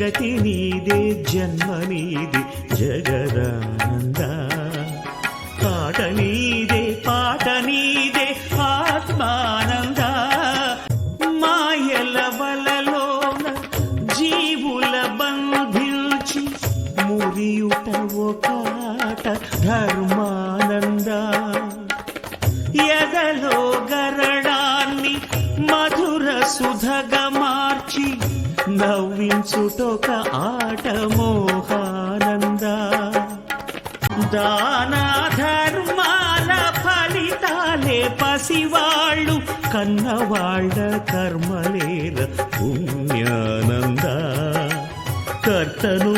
జగతి నీదే జన్మ నీది జగదానంద ఆట నీదే పాట నీదే ఆత్మానంద మాయల వలలోన జీవుల బంధించి మురియుట ఒకాట ధర్మానంద ఎదలో గరడాన్ని మధుర సుధగా మార్చి నవ్వించుటొక ఆట మోహానంద దాన ధర్మాల ఫలితాలే పసివాళ్ళు కన్నవాళ్ళ కర్మలేల పుణ్యానంద కర్తను